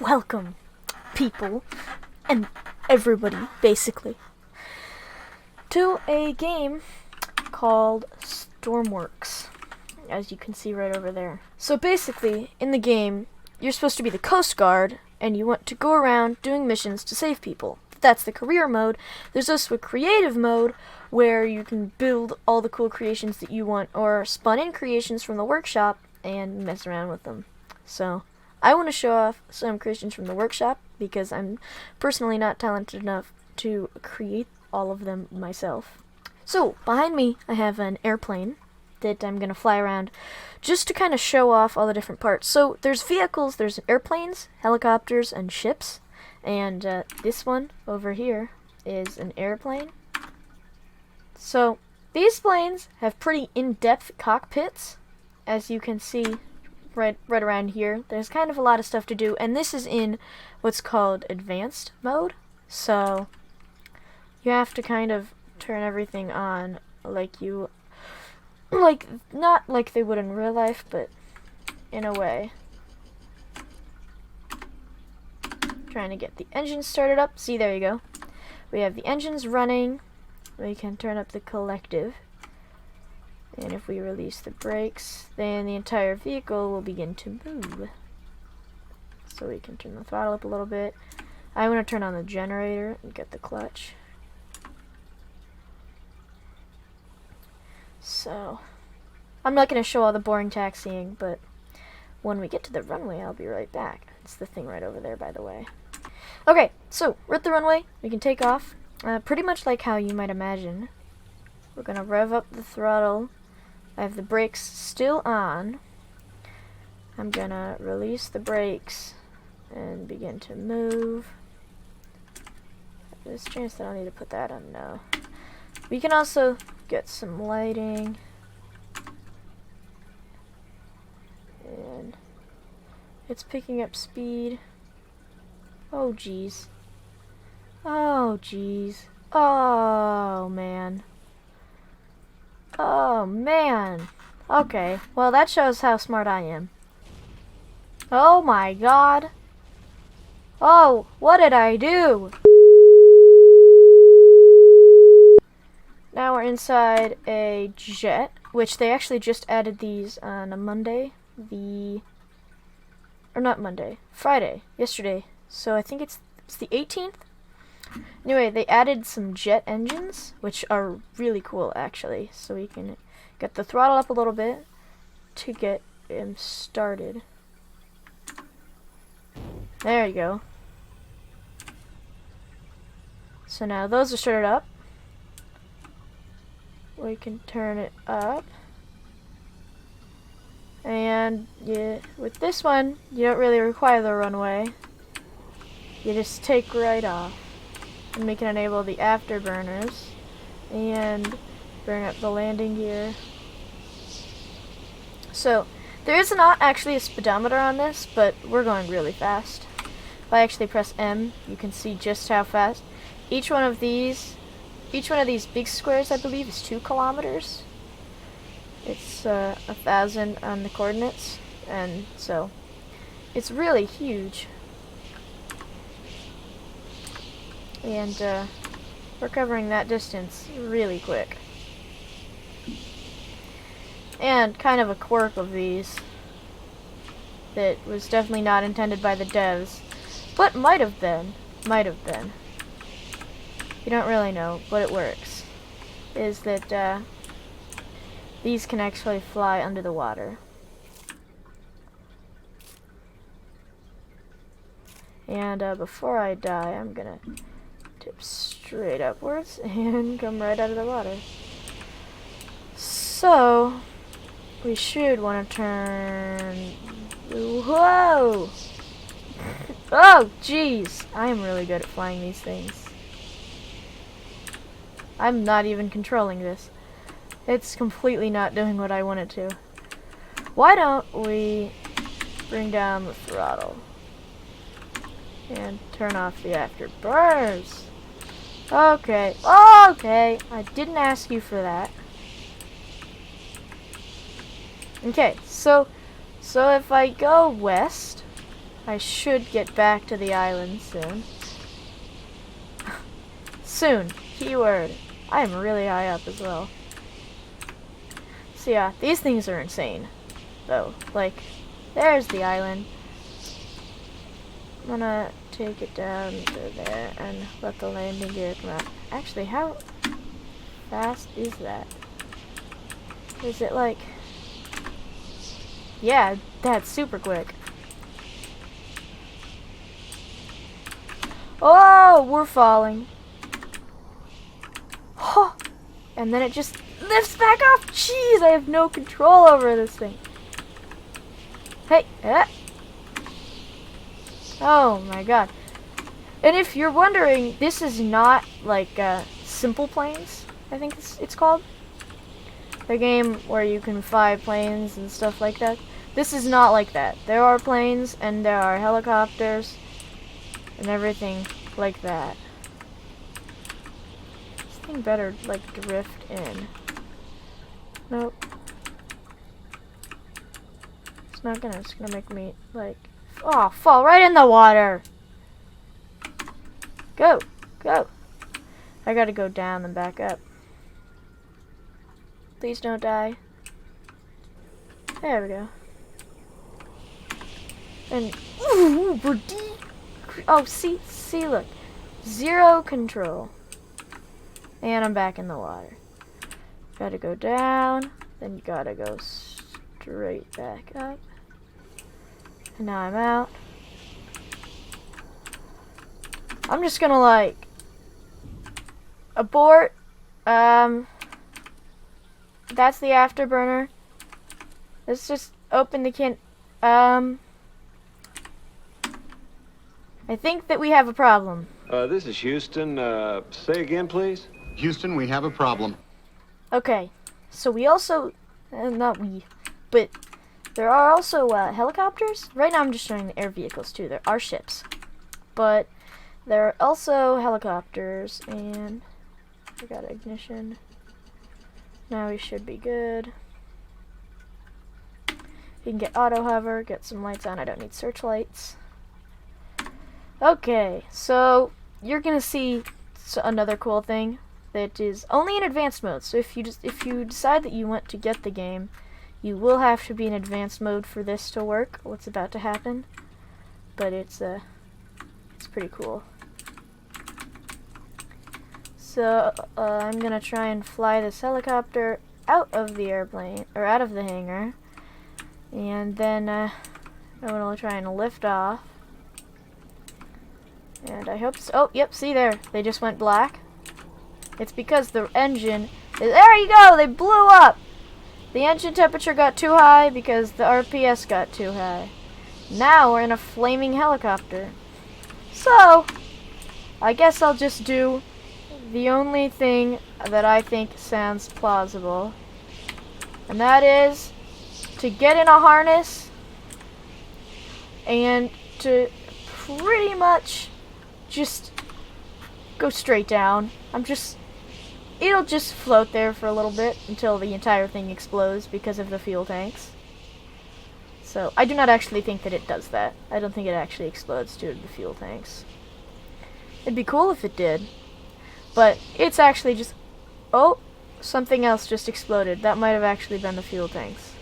Welcome, people, and everybody, basically, to a game called Stormworks, as you can see right over there. So basically, in the game, you're supposed to be the Coast Guard, and you want to go around doing missions to save people. That's the career mode. There's also a creative mode, where you can build all the cool creations that you want, or spawn in creations from the workshop and mess around with them. So I want to show off some creations from the workshop because I'm personally not talented enough to create all of them myself. So behind me I have an airplane that I'm going to fly around just to kind of show off all the different parts. So there's vehicles, there's airplanes, helicopters, and ships. And this one over here is an airplane. So these planes have pretty in-depth cockpits, as you can see right around here. There's kind of a lot of stuff to do, and this is in what's called advanced mode. So you have to kind of turn everything on not like they would in real life, but in a way. Trying to get the engines started up. See, there you go. We have the engines running. We can turn up the collective. And if we release the brakes, then the entire vehicle will begin to move. So we can turn the throttle up a little bit. I want to turn on the generator and get the clutch. So, I'm not going to show all the boring taxiing, but when we get to the runway, I'll be right back. It's the thing right over there, by the way. Okay, so we're at the runway. We can take off. Pretty much like how you might imagine. We're going to rev up the throttle. I have the brakes still on. I'm going to release the brakes and begin to move. There's a chance that I'll need to put that on now. We can also get some lighting. And it's picking up speed. Oh, jeez. Oh, jeez. Oh, man. Oh, man. Okay, well, that shows how smart I am. Oh, my God. Oh, what did I do? Now we're inside a jet, which they actually just added these on a Monday. Friday, yesterday. So I think it's the 18th. Anyway, they added some jet engines, which are really cool, actually. So we can get the throttle up a little bit to get him started. There you go. So now those are started up. We can turn it up. And yeah, with this one, you don't really require the runway. You just take right off. And we can enable the afterburners and bring up the landing gear. So there is not actually a speedometer on this, but we're going really fast. If I actually press M, you can see just how fast. Each one of these big squares, I believe, is 2 kilometers. It's 1,000 on the coordinates, and so it's really huge. And we're covering that distance really quick. And kind of a quirk of these that was definitely not intended by the devs, but might have been. You don't really know, but it works. Is that these can actually fly under the water. And before I die, I'm gonna tip straight upwards and come right out of the water. So we should want to turn. Whoa! Oh, jeez! I am really good at flying these things. I'm not even controlling this. It's completely not doing what I want it to. Why don't we bring down the throttle and turn off the afterburners? Okay. Okay. I didn't ask you for that. Okay. So if I go west, I should get back to the island soon. Soon. Keyword. I am really high up as well. So yeah, these things are insane. Though, like, there's the island. I'm gonna take it down to there and let the landing gear come out. Actually, how fast is that? Is it like... Yeah, that's super quick. Oh, we're falling. Oh, and then it just lifts back off. Jeez, I have no control over this thing. Hey, oh my god. And if you're wondering, this is not like Simple Planes, I think it's called. The game where you can fly planes and stuff like that. This is not like that. There are planes and there are helicopters and everything like that. This thing better like drift in. Nope. It's not gonna, it's gonna make me like, oh, fall right in the water. Go, go. I gotta go down and back up. Please don't die. There we go. And ooh, we're oh, see, look, 0 control. And I'm back in the water. Gotta go down, then you gotta go straight back up. And now I'm out. I'm just gonna like abort. That's the afterburner. Let's just open the can. I think that we have a problem. This is Houston. Say again, please. Houston, we have a problem. Okay, so we also, not we, but there are also helicopters. Right now I'm just showing the air vehicles too. There are ships, but there are also helicopters, and we got ignition. Now we should be good. You can get auto hover, get some lights on. I don't need searchlights. Okay, so you're gonna see another cool thing that is only in advanced mode. So if you decide that you want to get the game, you will have to be in advanced mode for this to work. What's about to happen, but it's pretty cool. So I'm gonna try and fly this helicopter out of the airplane or out of the hangar, and then I'm gonna try and lift off. And I hope so. Oh, yep, see there, they just went black. It's because the engine is, there you go, they blew up. The engine temperature got too high because the RPS got too high. Now we're in a flaming helicopter. So, I guess I'll just do the only thing that I think sounds plausible. And that is to get in a harness and to pretty much just go straight down. It'll just float there for a little bit until the entire thing explodes because of the fuel tanks. So I do not actually think that it does that. I don't think it actually explodes due to the fuel tanks. It'd be cool if it did, but it's actually just, oh, something else just exploded. That might have actually been the fuel tanks.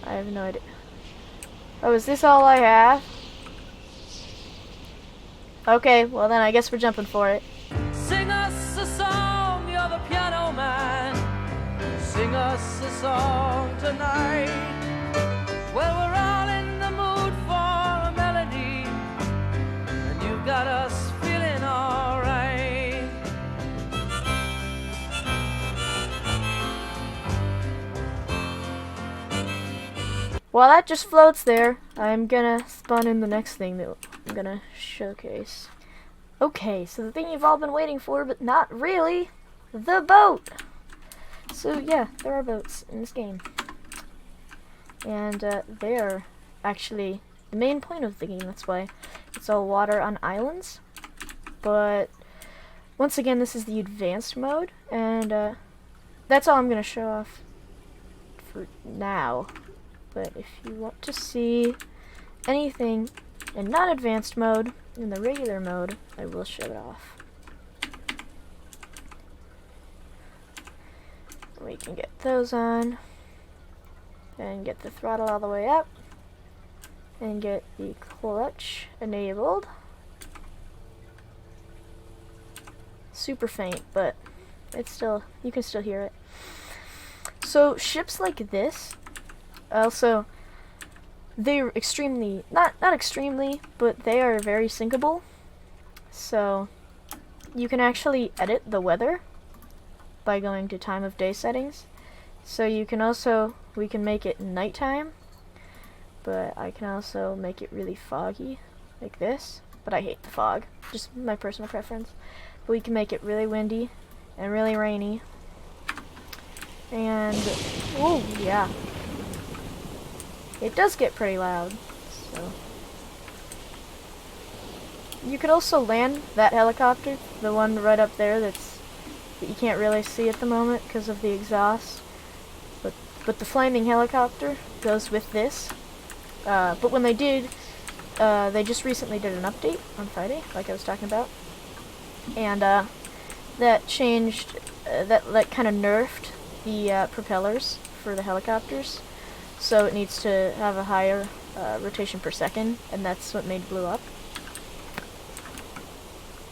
I have no idea. Oh, is this all I have? Okay, well then I guess we're jumping for it. Sing us a song, you're the piano man. Sing us a song tonight. Well, we're all in the mood for a melody, and you've got us feeling alright. While that just floats there, I'm gonna spawn in the next thing that I'm gonna showcase. Okay, so the thing you've all been waiting for, but not really, the boat! So yeah, there are boats in this game. And they're actually the main point of the game, that's why it's all water on islands. But once again, this is the advanced mode, and that's all I'm gonna show off for now. But if you want to see anything in non-advanced mode, in the regular mode, I will show it off. We can get those on, and get the throttle all the way up, and get the clutch enabled. Super faint, but it's still, you can still hear it. So ships like this, also, they're extremely, not extremely, but they are very syncable. So you can actually edit the weather by going to time of day settings. So you can also, we can make it nighttime, but I can also make it really foggy, like this. But I hate the fog, just my personal preference. But we can make it really windy and really rainy. And, oh yeah, it does get pretty loud. So you could also land that helicopter, the one right up there that you can't really see at the moment because of the exhaust. But the flaming helicopter goes with this. But when they did, they just recently did an update on Friday, like I was talking about, and that changed, that kind of nerfed the propellers for the helicopters, so it needs to have a higher rotation per second, and that's what made Blue up.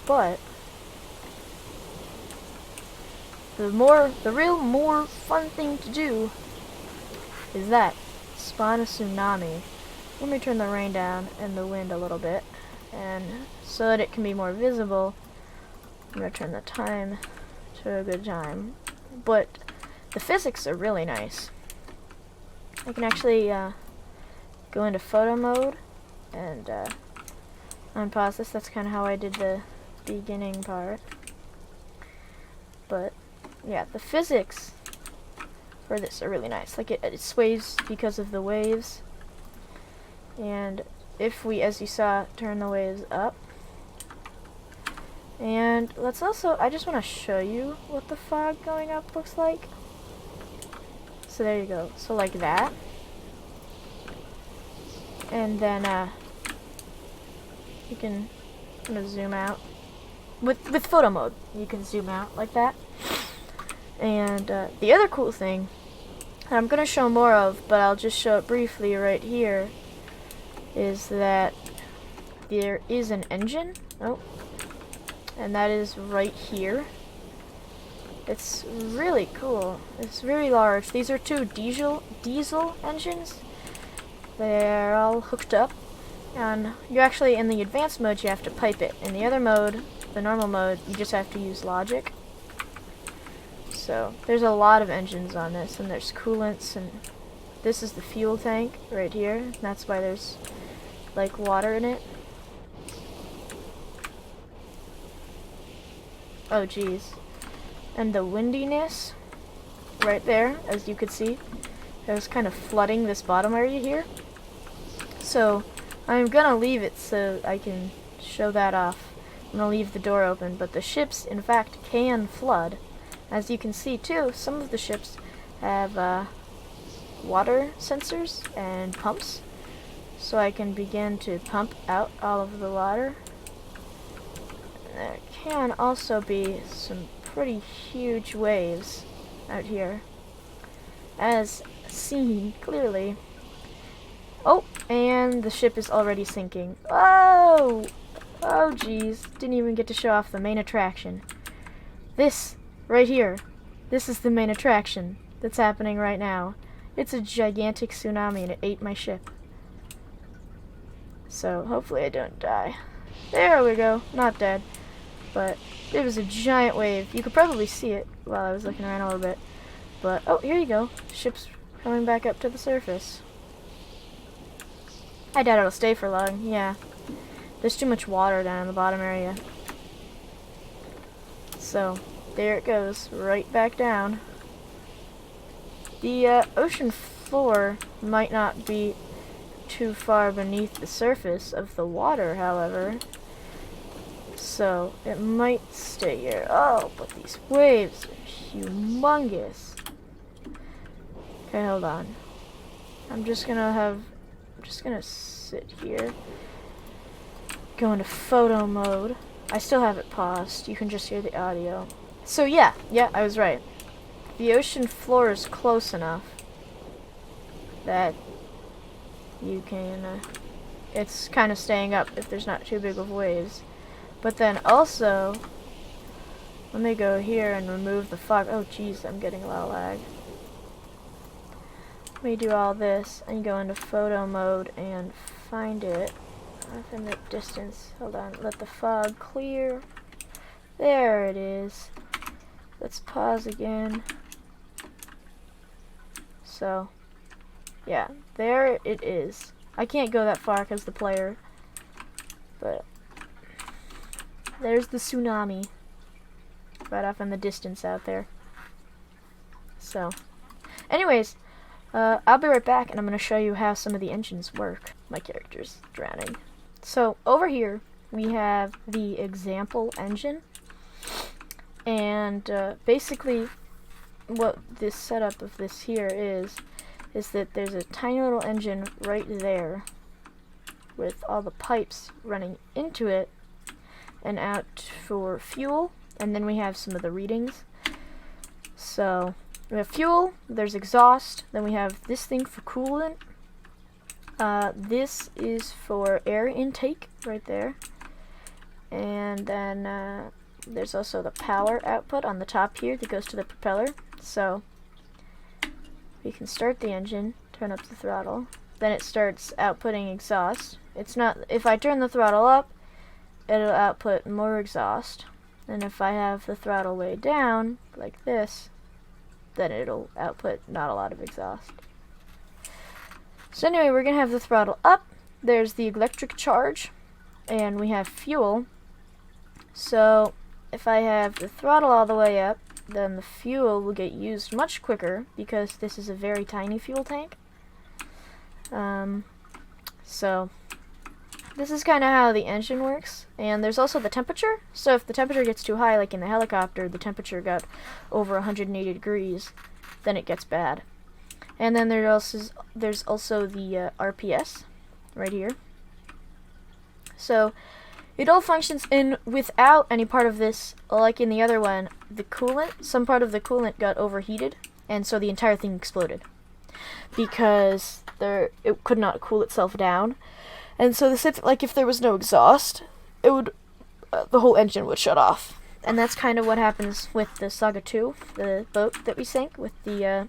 But the real more fun thing to do is that spawn a tsunami. Let me turn the rain down and the wind a little bit, and so that it can be more visible, I'm gonna turn the time to a good time. But the physics are really nice. I can actually go into photo mode and unpause this. That's kind of how I did the beginning part. But yeah, the physics for this are really nice. Like it sways because of the waves. And if we, as you saw, turn the waves up. And let's also, I just want to show you what the fog going up looks like. So there you go. So like that. And then you can, I'm gonna zoom out. With photo mode, you can zoom out like that. And the other cool thing that I'm gonna show more of, but I'll just show it briefly right here, is that there is an engine. Oh, and that is right here. It's really cool. It's very large. These are two diesel engines. They're all hooked up, and you actually, in the advanced mode, you have to pipe it. In the other mode, the normal mode, you just have to use logic. So there's a lot of engines on this, and there's coolants, and this is the fuel tank right here. And that's why there's like water in it. Oh geez. And the windiness right there, as you could see, it was kind of flooding this bottom area here. So I'm gonna leave it so I can show that off. I'm gonna leave the door open, but the ships in fact can flood. As you can see too, some of the ships have water sensors and pumps, so I can begin to pump out all of the water. There can also be some pretty huge waves out here, as seen clearly. Oh, and the ship is already sinking. Oh! Oh geez, didn't even get to show off the main attraction. This, right here, this is the main attraction that's happening right now. It's a gigantic tsunami and it ate my ship. So hopefully I don't die. There we go, not dead. But it was a giant wave. You could probably see it while I was looking around a little bit. But, oh, here you go. Ship's coming back up to the surface. I doubt it'll stay for long, yeah. There's too much water down in the bottom area. So, there it goes, right back down. The ocean floor might not be too far beneath the surface of the water, however. So, it might stay here. Oh, but these waves are humongous. Okay, hold on. I'm just just gonna sit here, go into photo mode. I still have it paused. You can just hear the audio. So yeah, I was right. The ocean floor is close enough that you can, it's kind of staying up if there's not too big of waves. But then also, let me go here and remove the fog. Oh jeez, I'm getting a lot of lag. Let me do all this and go into photo mode and find it off in the distance. Hold on, let the fog clear. There it is. Let's pause again. So, yeah, there it is. I can't go that far because the player, but there's the tsunami right off in the distance out there. So, anyways, I'll be right back and I'm going to show you how some of the engines work. My character's drowning. So, over here we have the example engine, and basically what this setup of this here is that there's a tiny little engine right there with all the pipes running into it and out for fuel, and then we have some of the readings. So we have fuel, there's exhaust, then we have this thing for coolant. This is for air intake right there, and then there's also the power output on the top here that goes to the propeller. So we can start the engine, turn up the throttle, then it starts outputting exhaust. It's not, if I turn the throttle up, it'll output more exhaust, and if I have the throttle way down like this, then it'll output not a lot of exhaust. So anyway, we're gonna have the throttle up, there's the electric charge, and we have fuel. So if I have the throttle all the way up, then the fuel will get used much quicker because this is a very tiny fuel tank. So this is kind of how the engine works. And there's also the temperature. So if the temperature gets too high, like in the helicopter, the temperature got over 180 degrees, then it gets bad. And then there's also the RPS right here. So it all functions in without any part of this, like in the other one, the coolant, some part of the coolant got overheated, and so the entire thing exploded. Because it could not cool itself down. And so like if there was no exhaust, it would, the whole engine would shut off. And that's kind of what happens with the Saga 2, the boat that we sank with the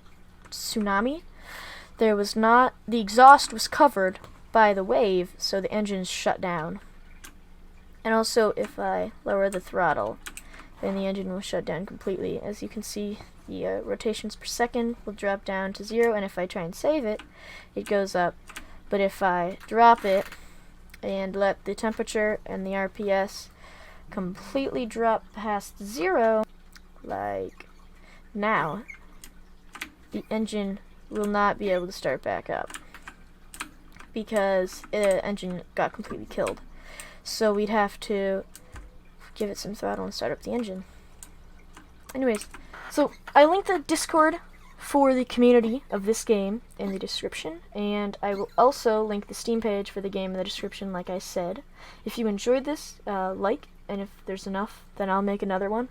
tsunami. There was not, the exhaust was covered by the wave, so the engine shut down. And also, if I lower the throttle, then the engine will shut down completely. As you can see, the rotations per second will drop down to 0, and if I try and save it, it goes up. But if I drop it and let the temperature and the RPS completely drop past 0, like now, the engine will not be able to start back up because the engine got completely killed. So we'd have to give it some throttle and start up the engine. Anyways, so I linked the Discord for the community of this game in the description, and I will also link the Steam page for the game in the description, like I said. If you enjoyed this, like, and if there's enough, then I'll make another one.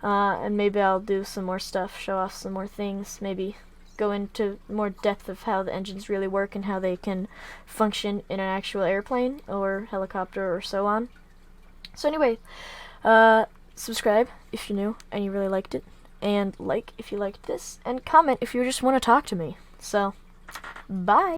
And maybe I'll do some more stuff, show off some more things, maybe go into more depth of how the engines really work and how they can function in an actual airplane or helicopter or so on. So anyway, subscribe if you're new and you really liked it, and like if you liked this, and comment if you just want to talk to me. So, bye!